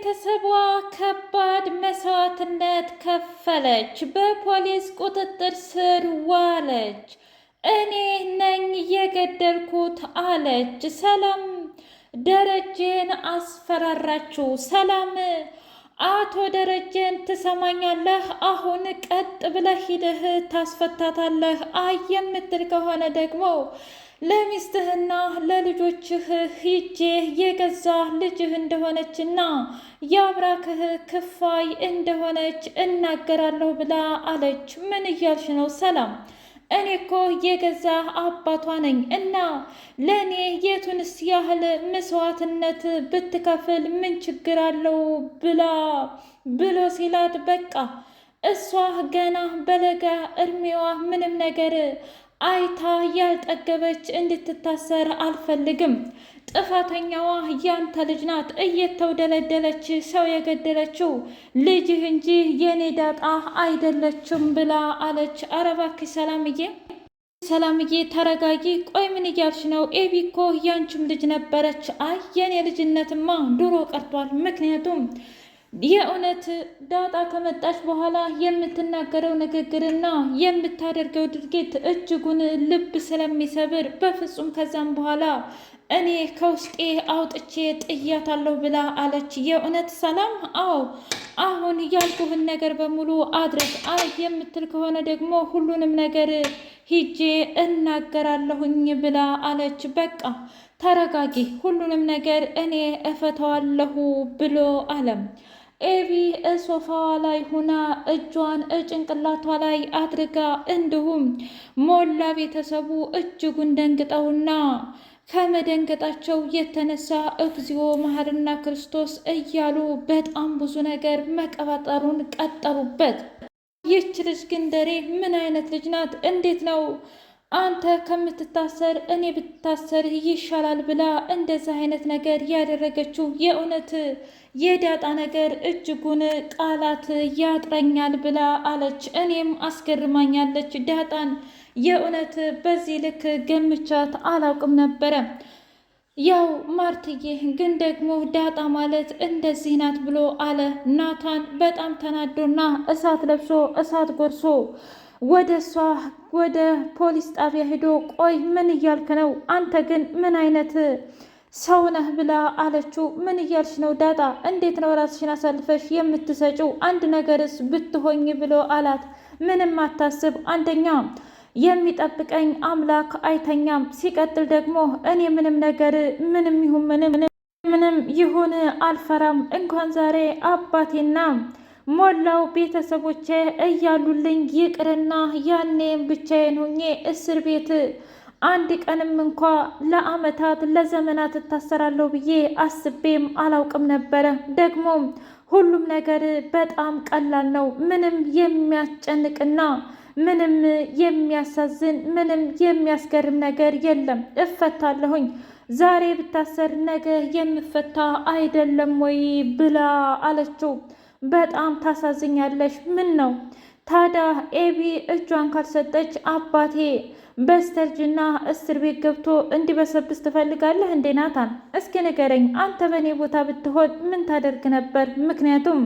ቤተሰቧ ከባድ መስዋዕትነት ከፈለች። በፖሊስ ቁጥጥር ስር ዋለች። እኔ ነኝ የገደልኩት አለች። ሰላም ደረጀን አስፈራራችው። ሰላም አቶ ደረጀን ትሰማኛለህ? አሁን ቀጥ ብለህ ሂደህ ታስፈታታለህ። አይ የምትል ከሆነ ደግሞ ለሚስትህና ለልጆችህ ሂጄ የገዛ ልጅህ እንደሆነችና የአብራክህ ክፋይ እንደሆነች እናገራለሁ ብላ አለች። ምን እያልሽ ነው ሰላም? እኔ እኮ የገዛ አባቷ ነኝ እና ለእኔ የቱንስ ያህል መስዋዕትነት ብትከፍል ምን ችግር አለው ብሎ ሲላት፣ በቃ እሷ ገና በለጋ እድሜዋ ምንም ነገር አይታ ያልጠገበች እንድትታሰር አልፈልግም። ጥፋተኛዋ ያንተ ልጅ ናት። እየተውደለደለች ሰው የገደለችው ልጅህ እንጂ የኔ ዳጣ አይደለችም ብላ አለች። ኧረ እባክሽ ሰላምዬ ተረጋጊ። ቆይ ምን እያልሽ ነው? ኤቢ እኮ ያንቺም ልጅ ነበረች። አይ የኔ ልጅነትማ ድሮ ቀርቷል። ምክንያቱም የእውነት ዳጣ ከመጣች በኋላ የምትናገረው ንግግርና የምታደርገው ድርጊት እጅጉን ልብ ስለሚሰብር በፍጹም ከዛም በኋላ እኔ ከውስጤ አውጥቼ ጥያታለሁ ብላ አለች። የእውነት ሰላም? አዎ አሁን ያልኩህን ነገር በሙሉ አድርግ። አይ የምትል ከሆነ ደግሞ ሁሉንም ነገር ሂጄ እናገራለሁኝ ብላ አለች። በቃ ተረጋጊ፣ ሁሉንም ነገር እኔ እፈተዋለሁ ብሎ አለም። ኤቢ ሶፋዋ ላይ ሁና እጇን ጭንቅላቷ ላይ አድርጋ እንዲሁም ሞላ ቤተሰቡ እጅጉን ደንግጠውና ከመደንገጣቸው የተነሳ እግዚኦ መሐረነ ክርስቶስ እያሉ በጣም ብዙ ነገር መቀባጠሩን ቀጠሉበት። ይህች ልጅ ግን ደሬ ምን አይነት ልጅ ናት? እንዴት ነው አንተ ከምትታሰር እኔ ብትታሰር ይሻላል ብላ እንደዚህ አይነት ነገር ያደረገችው? የእውነት የዳጣ ነገር እጅጉን ቃላት ያጥረኛል ብላ አለች። እኔም አስገርማኛለች ዳጣን የእውነት በዚህ ልክ ገምቻት አላውቅም ነበረ። ያው ማርትዬ ግን ደግሞ ዳጣ ማለት እንደዚህ ናት ብሎ አለ ናታን። በጣም ተናዶና እሳት ለብሶ እሳት ጎርሶ ወደ እሷ ወደ ፖሊስ ጣቢያ ሄዶ ቆይ ምን እያልክ ነው? አንተ ግን ምን አይነት ሰው ነህ ብላ አለችው። ምን እያልሽ ነው ዳጣ? እንዴት ነው ራስሽን አሳልፈሽ የምትሰጪው? አንድ ነገርስ ብትሆኝ ብሎ አላት። ምንም አታስብ፣ አንደኛ የሚጠብቀኝ አምላክ አይተኛም፣ ሲቀጥል ደግሞ እኔ ምንም ነገር ምንም ይሁን አልፈራም። እንኳን ዛሬ አባቴና ሞላው ቤተሰቦቼ እያሉልኝ ይቅርና ያኔም ብቻዬን ሆኜ እስር ቤት አንድ ቀንም እንኳ ለአመታት ለዘመናት እታሰራለሁ ብዬ አስቤም አላውቅም ነበረ። ደግሞ ሁሉም ነገር በጣም ቀላል ነው። ምንም የሚያስጨንቅና ምንም የሚያሳዝን ምንም የሚያስገርም ነገር የለም። እፈታለሁኝ። ዛሬ ብታሰር ነገ የምፈታ አይደለም ወይ ብላ አለችው። በጣም ታሳዝኛለሽ። ምን ነው ታዲያ ኤቢ እጇን ካልሰጠች አባቴ በስተርጅና እስር ቤት ገብቶ እንዲበሰብስ ትፈልጋለህ እንዴ? ናታን እስኪ ንገረኝ፣ አንተ በእኔ ቦታ ብትሆን ምን ታደርግ ነበር? ምክንያቱም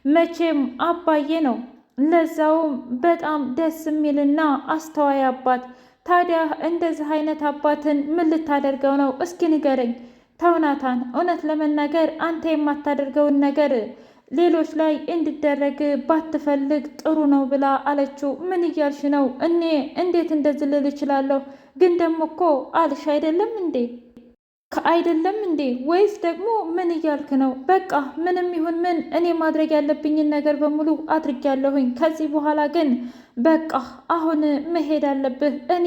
መቼም አባዬ ነው፣ ለዛውም በጣም ደስ የሚልና አስተዋይ አባት። ታዲያ እንደዚህ አይነት አባትን ምን ልታደርገው ነው? እስኪ ንገረኝ። ተው ናታን፣ እውነት ለመናገር አንተ የማታደርገውን ነገር ሌሎች ላይ እንዲደረግ ባትፈልግ ጥሩ ነው ብላ አለችው። ምን እያልሽ ነው? እኔ እንዴት እንደዚህ ልል እችላለሁ? ግን ደግሞ እኮ አልሽ አይደለም እንዴ? አይደለም እንዴ? ወይስ ደግሞ ምን እያልክ ነው? በቃ ምንም ይሁን ምን እኔ ማድረግ ያለብኝን ነገር በሙሉ አድርጊያለሁኝ። ከዚህ በኋላ ግን በቃ አሁን መሄድ አለብህ። እኔ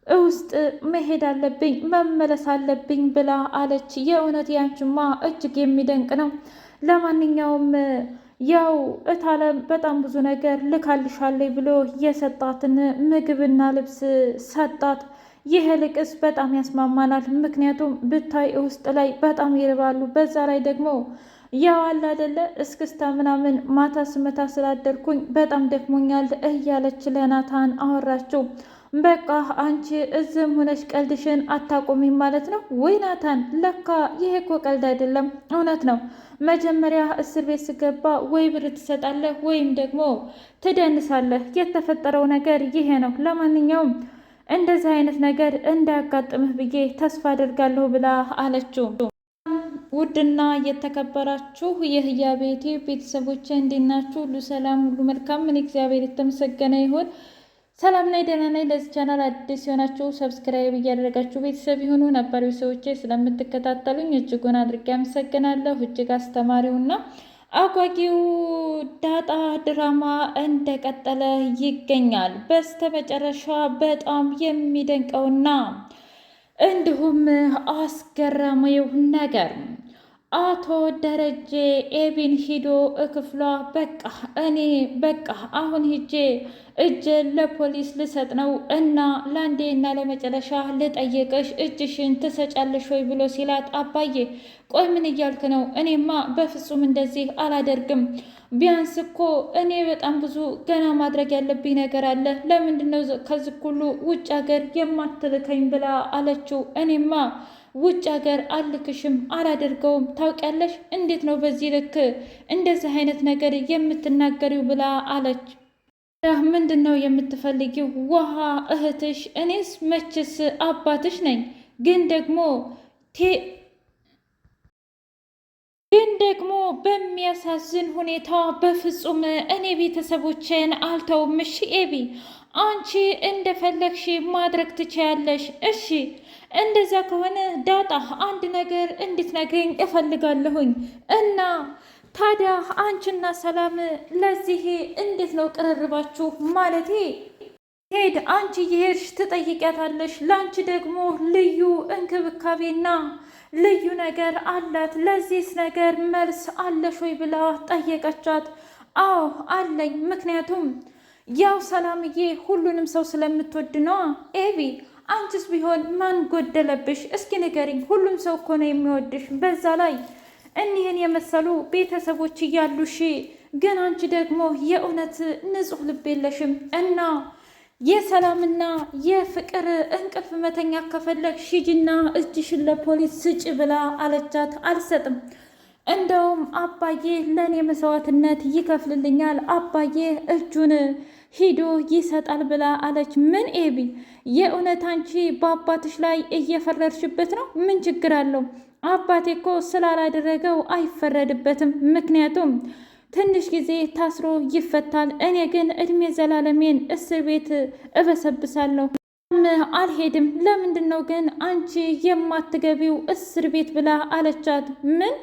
ውስጥ መሄድ አለብኝ፣ መመለስ አለብኝ ብላ አለች። የእውነት ያንቺማ እጅግ የሚደንቅ ነው። ለማንኛውም ያው እታለም በጣም ብዙ ነገር ልካልሻለኝ ብሎ የሰጣትን ምግብና ልብስ ሰጣት። ይህ ልቅስ በጣም ያስማማናል። ምክንያቱም ብታይ ውስጥ ላይ በጣም ይርባሉ። በዛ ላይ ደግሞ ያው አለ አይደለ እስክስታ ምናምን ማታ ስመታ ስላደርኩኝ በጣም ደክሞኛል እያለች ለናታን አወራችው። በቃ አንቺ እዝም ሆነሽ ቀልድሽን አታቆሚም ማለት ነው ወይ ናታን? ለካ ይሄ እኮ ቀልድ አይደለም፣ እውነት ነው። መጀመሪያ እስር ቤት ስገባ ወይ ብር ትሰጣለህ ወይም ደግሞ ትደንሳለህ። የተፈጠረው ነገር ይሄ ነው። ለማንኛውም እንደዚህ አይነት ነገር እንዳያጋጥምህ ብዬ ተስፋ አደርጋለሁ ብላ አለችው። ውድና የተከበራችሁ የህያ ቤቴ ቤተሰቦች እንዴት ናችሁ? ሁሉ ሰላም፣ ሁሉ መልካም። ምን እግዚአብሔር የተመሰገነ ይሁን። ሰላም ላይ ደህና ነኝ። ለዚህ ቻናል አዲስ የሆናችሁ ሰብስክራይብ እያደረጋችሁ ቤተሰብ የሆኑ ነባሪ ሰዎች ስለምትከታተሉኝ እጅጉን አድርጌ አመሰግናለሁ። እጅግ አስተማሪውና አጓጊው ዳጣ ድራማ እንደቀጠለ ይገኛል። በስተመጨረሻ በጣም የሚደንቀውና እንዲሁም አስገራሚው ነገር አቶ ደረጀ ኤቢን ሂዶ ክፍሏ በቃ አሁን ሂጄ እጄን ለፖሊስ ልሰጥ ነው እና ለአንዴና ለመጨረሻ ልጠይቅሽ እጅሽን ትሰጫለሽ ወይ ብሎ ሲላት፣ አባዬ ቆይ ምን እያልክ ነው? እኔማ በፍጹም እንደዚህ አላደርግም። ቢያንስ እኮ እኔ በጣም ብዙ ገና ማድረግ ያለብኝ ነገር አለ። ለምንድነው ከዚህ ሁሉ ውጭ ሀገር የማትልከኝ ብላ አለችው። እኔማ ውጭ ሀገር አልክሽም፣ አላደርገውም። ታውቂያለሽ፣ እንዴት ነው በዚህ ልክ እንደዚህ አይነት ነገር የምትናገሪው ብላ አለች። ምንድን ነው የምትፈልጊው? ውሃ እህትሽ፣ እኔስ መችስ አባትሽ ነኝ። ግን ደግሞ በሚያሳዝን ሁኔታ በፍጹም እኔ ቤተሰቦቼን አልተውም። እሺ ኤቢ፣ አንቺ እንደፈለግሽ ማድረግ ትችያለሽ። እሺ እንደዛ ከሆነ ዳጣ አንድ ነገር እንድትነግሪኝ እፈልጋለሁኝ። እና ታዲያ አንቺና ሰላም ለዚህ እንዴት ነው ቅርርባችሁ? ማለቴ ሄድ አንቺ የሄድሽ ትጠይቂያታለሽ፣ ለአንቺ ደግሞ ልዩ እንክብካቤና ልዩ ነገር አላት። ለዚህስ ነገር መልስ አለሽ ወይ ብላ ጠየቀቻት። አዎ አለኝ፣ ምክንያቱም ያው ሰላምዬ ሁሉንም ሰው ስለምትወድ ነዋ። ኤቢ አንቺስ ቢሆን ማን ጎደለብሽ? እስኪ ንገሪኝ። ሁሉም ሰው እኮ ነው የሚወድሽ። በዛ ላይ እኒህን የመሰሉ ቤተሰቦች እያሉሽ፣ ግን አንቺ ደግሞ የእውነት ንጹሕ ልብ የለሽም። እና የሰላምና የፍቅር እንቅልፍ መተኛ ከፈለግሽ ሂጂና እጅሽን ለፖሊስ ስጭ ብላ አለቻት። አልሰጥም፣ እንደውም አባዬ ለእኔ መስዋዕትነት ይከፍልልኛል። አባዬ እጁን ሂዶ ይሰጣል ብላ አለች። ምን ኤቢ፣ የእውነት አንቺ በአባትሽ ላይ እየፈረድሽበት ነው? ምን ችግር አለው? አባቴ እኮ ስላላደረገው አይፈረድበትም። ምክንያቱም ትንሽ ጊዜ ታስሮ ይፈታል። እኔ ግን እድሜ ዘላለሜን እስር ቤት እበሰብሳለሁ። አልሄድም። ለምንድን ነው ግን አንቺ የማትገቢው እስር ቤት ብላ አለቻት። ምን?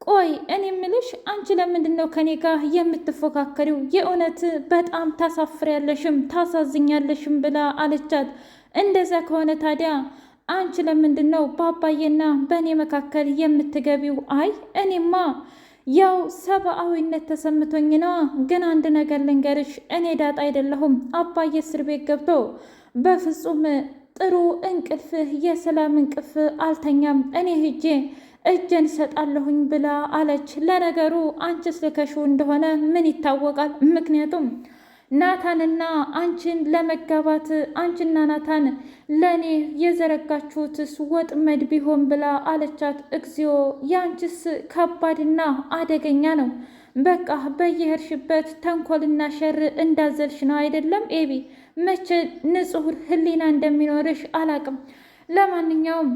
ቆይ እኔ ምልሽ አንቺ ለምንድን ነው ከኔ ጋር የምትፎካከሪው? የእውነት በጣም ታሳፍሪያለሽም ታሳዝኛለሽም ብላ አለቻት። እንደዛ ከሆነ ታዲያ አንቺ ለምንድን ነው በአባዬና በእኔ መካከል የምትገቢው? አይ እኔማ ያው ሰብአዊነት ተሰምቶኝ ነዋ። ግን አንድ ነገር ልንገርሽ፣ እኔ ዳጣ አይደለሁም። አባዬ እስር ቤት ገብቶ በፍጹም ጥሩ እንቅልፍ የሰላም እንቅልፍ አልተኛም። እኔ ሂጄ እጄን ሰጣለሁኝ ብላ አለች። ለነገሩ አንቺስ ልከሽው እንደሆነ ምን ይታወቃል? ምክንያቱም ናታንና አንቺን ለመጋባት አንቺና ናታን ለእኔ የዘረጋችሁትስ ወጥመድ ቢሆን ብላ አለቻት። እግዚኦ ያንቺስ ከባድና አደገኛ ነው። በቃ በየሄድሽበት ተንኮልና ሸር እንዳዘልሽ ነው አይደለም ኤቢ? መቼ ንጹሕ ሕሊና እንደሚኖርሽ አላቅም። ለማንኛውም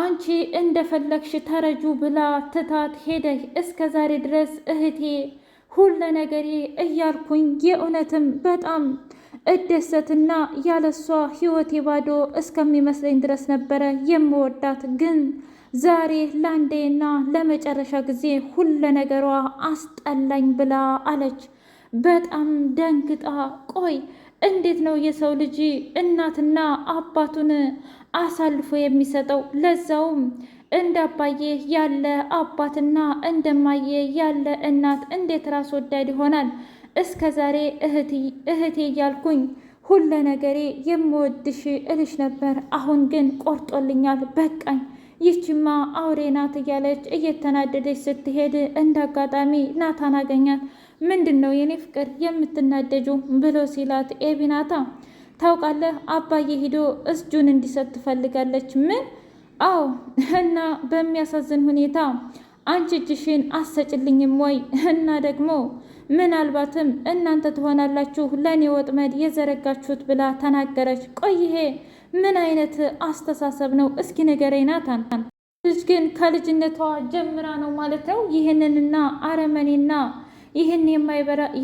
አንቺ እንደፈለግሽ ተረጁ ብላ ትታት ሄደ። እስከ ዛሬ ድረስ እህቴ ሁለ ነገሬ እያልኩኝ የእውነትም በጣም እደሰትና ያለሷ ህይወቴ ባዶ እስከሚመስለኝ ድረስ ነበረ የምወዳት። ግን ዛሬ ለአንዴና ለመጨረሻ ጊዜ ሁለ ነገሯ አስጠላኝ ብላ አለች። በጣም ደንግጣ ቆይ እንዴት ነው የሰው ልጅ እናትና አባቱን አሳልፎ የሚሰጠው? ለዛውም እንደ አባዬ ያለ አባትና እንደማዬ ያለ እናት እንዴት ራስ ወዳድ ይሆናል? እስከ ዛሬ እህቴ እያልኩኝ ሁለ ነገሬ የምወድሽ እልሽ ነበር። አሁን ግን ቆርጦልኛል፣ በቃኝ። ይችማ አውሬ ናት እያለች እየተናደደች ስትሄድ እንደ አጋጣሚ ናታን አገኛት። ምንድን ነው የኔ ፍቅር የምትናደጁ ብሎ ሲላት ኤቢ ናታ ታውቃለህ፣ አባዬ ሂዶ እጁን እንዲሰጥ ትፈልጋለች። ምን? አዎ። እና በሚያሳዝን ሁኔታ አንቺ እጅሽን አሰጭልኝም ወይ? እና ደግሞ ምናልባትም እናንተ ትሆናላችሁ ለእኔ ወጥመድ የዘረጋችሁት ብላ ተናገረች። ቆይ ይሄ ምን አይነት አስተሳሰብ ነው? እስኪ ንገረኝ ናታን። ልጅ ግን ከልጅነቷ ጀምራ ነው ማለት ነው ይህንንና አረመኔና ይህን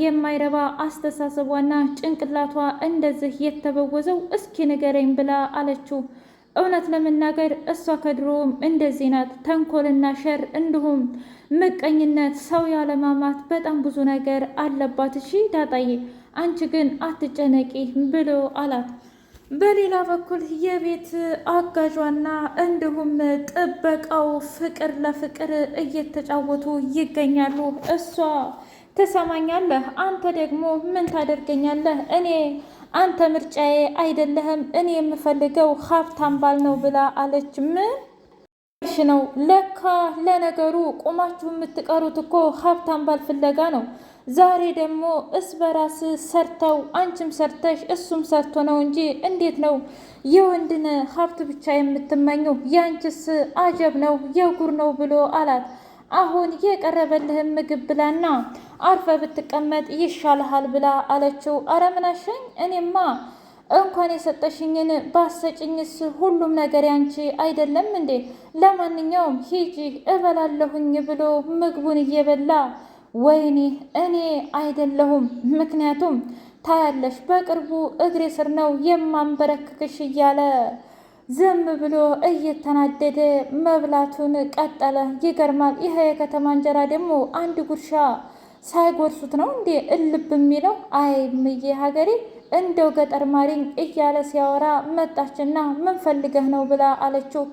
የማይረባ አስተሳሰቧና ጭንቅላቷ እንደዚህ የተበወዘው? እስኪ ንገረኝ ብላ አለችው። እውነት ለመናገር እሷ ከድሮም እንደዚህ ናት። ተንኮልና ሸር እንዲሁም ምቀኝነት፣ ሰው ያለማማት በጣም ብዙ ነገር አለባት። እሺ ዳጣዬ፣ አንቺ ግን አትጨነቂ ብሎ አላት። በሌላ በኩል የቤት አጋዧና እንዲሁም ጥበቃው ፍቅር ለፍቅር እየተጫወቱ ይገኛሉ። እሷ ትሰማኛለህ፣ አንተ ደግሞ ምን ታደርገኛለህ? አንተ ምርጫዬ አይደለህም፣ እኔ የምፈልገው ሀብታም ባል ነው ብላ አለች። ምን ነው? ለካ ለነገሩ ቁማችሁ የምትቀሩት እኮ ሀብታም ባል ፍለጋ ነው። ዛሬ ደግሞ በራስ ሰርተው አንቺም ሰርተሽ እሱም ሰርቶ ነው እንጂ እንዴት ነው የወንድን ሀብት ብቻ የምትመኘው? ያንቺስ አጀብ ነው የጉር ነው ብሎ አላት። አሁን የቀረበልህን ምግብ ብላና አርፈ ብትቀመጥ ይሻልሃል ብላ አለችው። አረ ምናሸኝ እኔማ እንኳን የሰጠሽኝን ባሰጭኝስ ሁሉም ነገር ያንቺ አይደለም እንዴ? ለማንኛውም ሂጂ እበላለሁኝ ብሎ ምግቡን እየበላ ወይኔ እኔ አይደለሁም፣ ምክንያቱም ታያለሽ በቅርቡ እግሬ ስር ነው የማንበረክክሽ እያለ ዝም ብሎ እየተናደደ መብላቱን ቀጠለ። ይገርማል። ይሄ የከተማ እንጀራ ደግሞ አንድ ጉርሻ ሳይጎርሱት ነው እንዴ እልብ የሚለው? አይ ምዬ ሀገሬ እንደው ገጠር ማሪኝ እያለ ሲያወራ መጣችና ምን ፈልገህ ነው ብላ አለችው።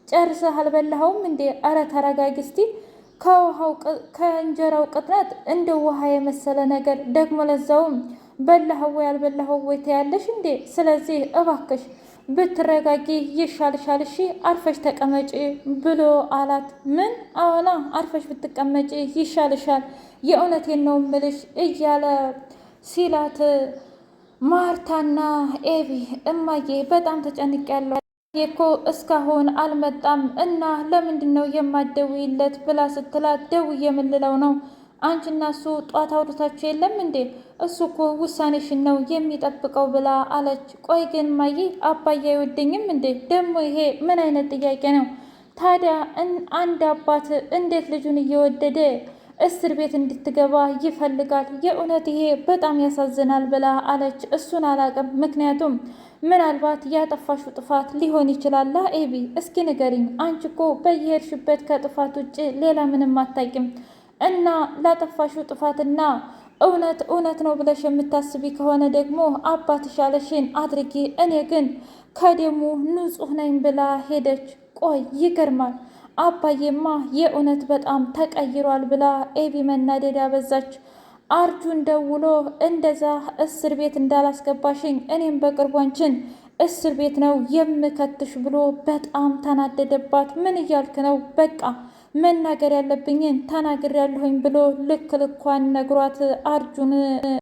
ጨርሰህ አልበላኸውም እንዴ? አረ ተረጋጊ እስቲ። ከእንጀራው ቅጥነት እንደ ውሃ የመሰለ ነገር ደግሞ ለዛውም በላኸው ወይ አልበላኸው ወይ ትያለሽ እንዴ? ስለዚህ እባክሽ ብትረጋጊ ይሻልሻል። እሺ አርፈሽ ተቀመጪ ብሎ አላት። ምን? አዎና አርፈሽ ብትቀመጪ ይሻልሻል፣ የእውነቴን ነው ምልሽ እያለ ሲላት ማርታና ኤቢ እማዬ በጣም ተጨንቄያለሁ እኮ እስካሁን አልመጣም እና ለምንድን ነው የማትደውይለት ብላ ስትላት፣ ደውዬ የምልለው ነው አንቺና እሱ ጧት አውርታችሁ የለም እንዴ? እሱ እኮ ውሳኔሽን ነው የሚጠብቀው ብላ አለች። ቆይ ግን እማዬ አባዬ አይወደኝም እንዴ? ደግሞ ይሄ ምን አይነት ጥያቄ ነው ታዲያ? አንድ አባት እንዴት ልጁን እየወደደ እስር ቤት እንድትገባ ይፈልጋል? የእውነት ይሄ በጣም ያሳዝናል ብላ አለች። እሱን አላቅም፣ ምክንያቱም ምናልባት ያጠፋሽው ጥፋት ሊሆን ይችላል። ኤቢ እስኪ ንገሪኝ፣ አንቺ እኮ በየሄድሽበት ከጥፋት ውጭ ሌላ ምንም አታውቂም እና ላጠፋሽው ጥፋትና እውነት ነው ብለሽ የምታስቢ ከሆነ ደግሞ አባትሽ ያለሽን አድርጊ፣ እኔ ግን ከደሙ ንጹሕ ነኝ ብላ ሄደች። ቆይ ይገርማል፣ አባዬማ የእውነት በጣም ተቀይሯል ብላ ኤቢ መናደድ አበዛች። አርጁን ደውሎ እንደዛ እስር ቤት እንዳላስገባሽኝ እኔም በቅርቡ አንቺን እስር ቤት ነው የምከትሽ ብሎ በጣም ተናደደባት። ምን እያልክ ነው? በቃ መናገር ያለብኝን ተናግሬያለሁኝ ብሎ ልክ ልኳን ነግሯት አርጁን